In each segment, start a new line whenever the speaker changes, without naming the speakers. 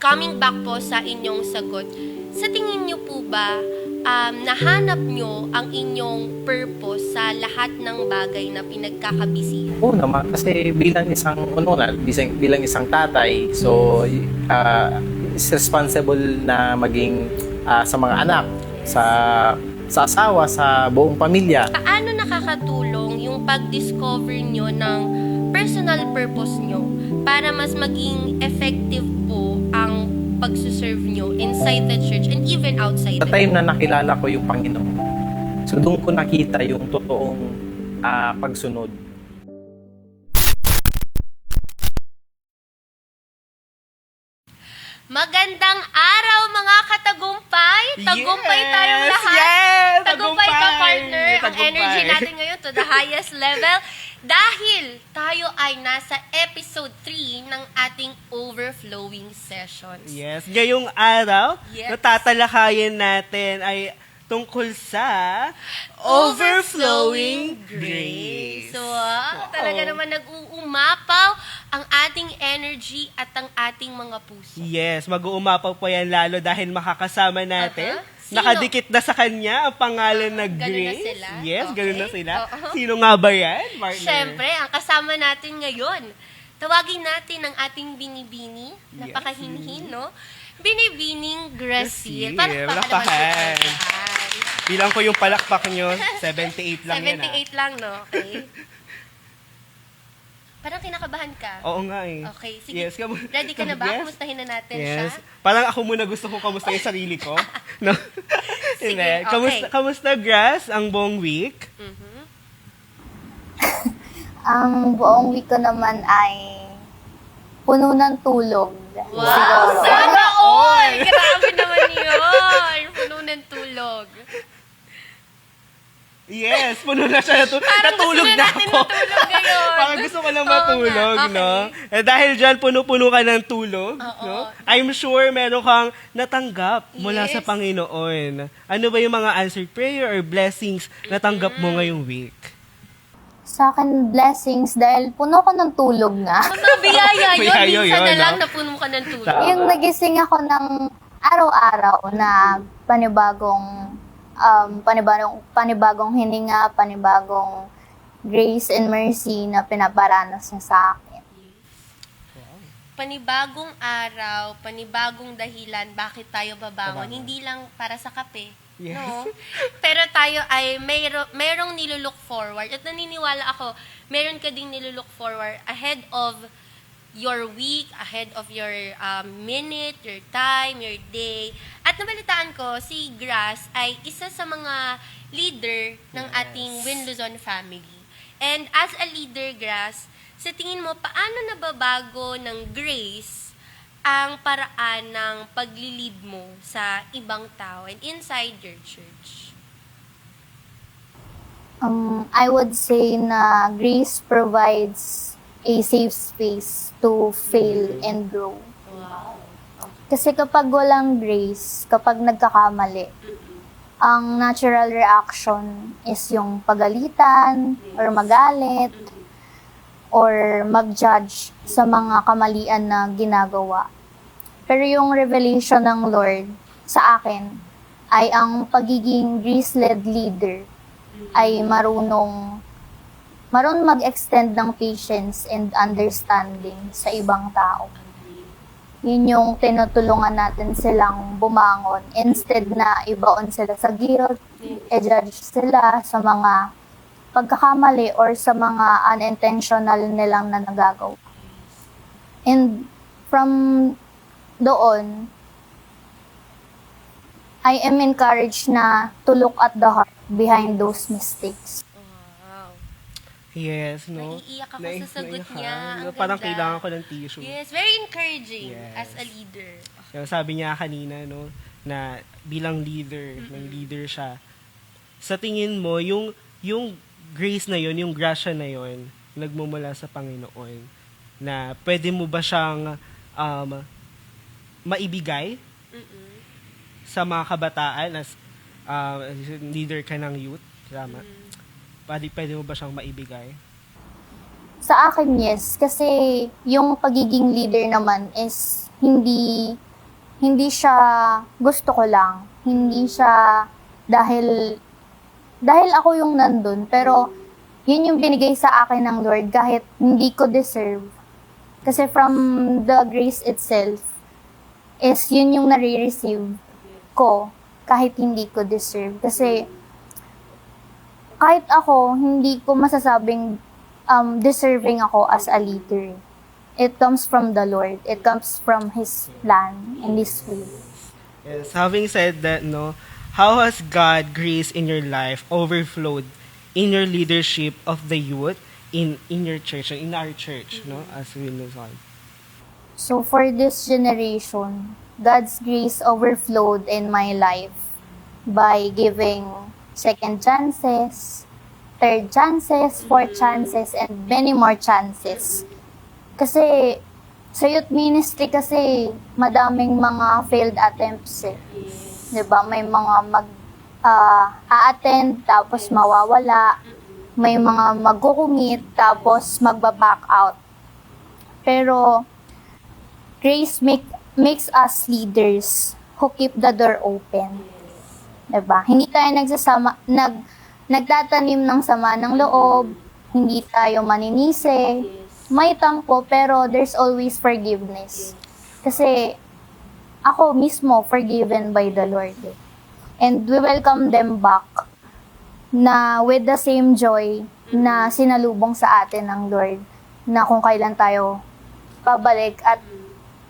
coming back po sa inyong sagot, sa tingin niyo po ba, nahanap nyo ang inyong purpose sa lahat ng bagay na pinagkakabisihan?
Oo naman, kasi bilang bilang isang tatay, so is responsible na maging sa mga anak, sa asawa, sa buong pamilya.
Paano nakakatulong yung pag-discover nyo ng personal purpose nyo para mas maging effective po ang pag-serve nyo inside the church and even outside
Sa
the
time na nakilala ko yung Panginoon, so doon ko nakita yung totoong pagsunod.
Magandang araw mga katagumpay! Tagumpay tayong lahat!
Yes!
Tagumpay ka, partner! Ang
Tagumpay.
energy natin ngayon to the highest level dahil tayo ay nasa episode 3 ng ating overflowing sessions.
Yes, ngayong araw,
Yes.
tatalakayin natin ay tungkol sa overflowing grace.
So, talaga naman nag-uumapaw ang ating energy at ang ating mga puso.
Yes, mag-uumapaw po yan lalo dahil makakasama natin.
Sino?
Nakadikit na sa kanya ang pangalan na
Ganun na
Grace.
sila?
Yes,
Okay.
ganun na sila.
Oo.
Sino nga ba yan, partner?
Siyempre, ang kasama natin ngayon, tawagin natin ang ating binibini, napakahinhin, no? Binibining Gracie.
Gracie, palakpakan. Bilang ko yung palakpak nyo, 78 lang yan.
78 lang, no? Okay. Parang kinakabahan ka.
Oo nga eh.
Okay, sige.
Yes,
Ready ka na ba?
Yes.
Kumustahin na natin siya?
Yes. Parang ako muna gusto ko kamusta yung sarili ko. No?
Sige,
Hindi.
okay.
Kamusta, Grass, ang buong week?
Mhm.
Ang buong week ko naman ay puno ng tulog.
Wow!
Siguro.
Sana all! Grabe naman yun! Puno ng tulog.
Yes, puno na siya.
Parang
Natulog
gusto
na
natin
ako.
matulog ngayon.
Parang gusto ko lang
Oo nga,
matulog,
okay.
no? Eh, dahil dyan, puno-puno ka ng tulog,
Oo.
no? I'm sure meron kang natanggap mula
Yes.
sa Panginoon. Ano ba yung mga answered prayer or blessings na tanggap mo ngayong week?
Sa akin, blessings dahil puno ko ng tulog nga.
Mga biyaya yun.
Biyaya
Minsan
yun,
na lang
no?
napuno ka ng tulog.
Tama.
Yung nagising ako ng araw-araw na panibagong hininga, panibagong grace and mercy na pinaparanas niya sa akin.
Panibagong araw, panibagong dahilan bakit tayo babangon. Hindi lang para sa kape.
Yes.
No? Pero tayo ay merong nilulook forward. At naniniwala ako, meron ka ding nilulook forward ahead of your week, ahead of your minute, your time, your day. At nabalitaan ko, si Grass ay isa sa mga leader ng
Yes.
ating Win Luzon family. And as a leader, Grass, sa tingin mo, paano nababago ng grace ang paraan ng paglilid mo sa ibang tao and inside your church?
I would say na grace provides a safe space to fail and grow.
Wow.
Kasi kapag walang grace, kapag nagkakamali, ang natural reaction is yung pagalitan or magalit or mag-judge sa mga kamalian na ginagawa. Pero yung revelation ng Lord sa akin ay ang pagiging grace-led leader ay marunong mag-extend ng patience and understanding sa ibang tao. Yun yung tinutulungan natin silang bumangon. Instead na ibaon sila sa guilt, i-judge sila sa mga pagkakamali or sa mga unintentional nilang na nagagawa. And from doon, I am encouraged na to look at the heart behind those mistakes.
Wow.
Yes, no?
Naiiyak ako sa sagot
Naiiyak ka.
niya. Ang
Parang
ganda.
kailangan ko ng tissue.
Yes, very encouraging
Yes.
as a leader.
Yung sabi niya kanina, no, na bilang leader, ng leader siya. Sa tingin mo, yung grace na yon, yung grasya na yon, nagmumula sa Panginoon, na pwede mo ba siyang maibigay sa mga kabataan as leader ka ng youth? Tama? Pwede mo ba siyang maibigay?
Sa akin, yes. Kasi yung pagiging leader naman is hindi hindi siya gusto ko lang. Hindi siya dahil ako yung nandun, pero yun yung binigay sa akin ng Lord kahit hindi ko deserve. Kasi from the grace itself, is yun yung nare-receive ko kahit hindi ko deserve. Kasi kahit ako, hindi ko masasabing deserving ako as a leader. It comes from the Lord. It comes from His plan and His will.
Yes, having said that, no, how has God grace in your life overflowed in your leadership of the youth in your church, in our church, no, as we move on?
So for this generation, God's grace overflowed in my life by giving second chances, third chances, fourth chances, and many more chances. Kasi sa youth ministry kasi madaming mga failed attempts eh. 'Di ba? May mga a-attend tapos mawawala. May mga magko-commit tapos magba-back out. Pero grace makes us leaders who keep the door open. 'Di ba? Hindi tayo nagtatanim ng sama ng loob, hindi tayo maninisi. May tampo, pero there's always forgiveness. Kasi ako mismo forgiven by the Lord. And we welcome them back na with the same joy na sinalubong sa atin ng Lord, na kung kailan tayo babalik at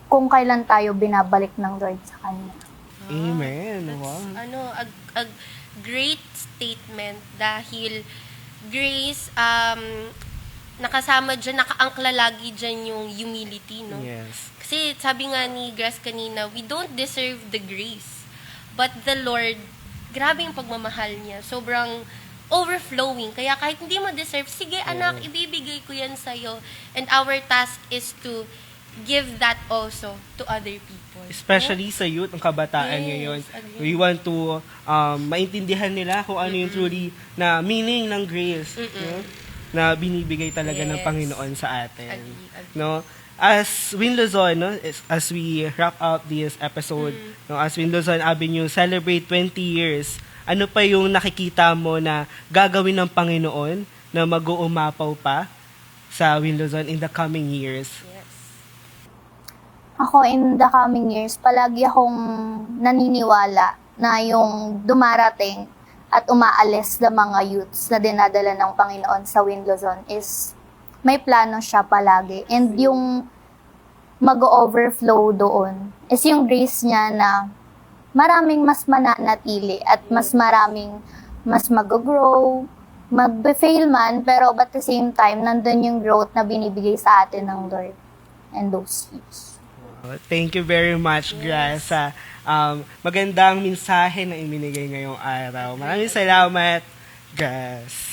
kung kailan tayo binabalik ng Lord sa Kanya.
Amen.
That's,
Wow.
a great statement dahil grace, nakasama dyan, nakaangkla lagi dyan yung humility, no?
Yes.
Kasi sabi nga ni Grace kanina, we don't deserve the grace. But the Lord, grabe yung pagmamahal niya. Sobrang overflowing. Kaya kahit hindi mo deserve, sige anak, ibibigay ko yan sa'yo. And our task is to give that also to other people.
Especially sa youth, ang kabataan
Yes,
ngayon. We
agree.
want to maintindihan nila kung ano yung truly na meaning ng grace. No? Na binibigay talaga ng
Yes.
Panginoon sa atin.
Agree.
No? As Win Luzon, no, as we wrap up this episode, no, as Win Luzon Avenue celebrate 20 years, ano pa yung nakikita mo na gagawin ng Panginoon na mag-uumapaw pa sa Win Luzon in the coming years?
Yes.
Ako, in the coming years, palagi akong naniniwala na yung dumarating at umaalis na mga youths na dinadala ng Panginoon sa Win Luzon is may plano siya palagi. And yung mag-overflow doon is yung grace niya na maraming mas mananatili at mas mag-grow, mag-fail man, pero at the same time, nandun yung growth na binibigay sa atin ng Lord and those years.
Thank you very much, Grace, sa magandang mensahe na iminigay ngayong araw. Maraming salamat, Grace.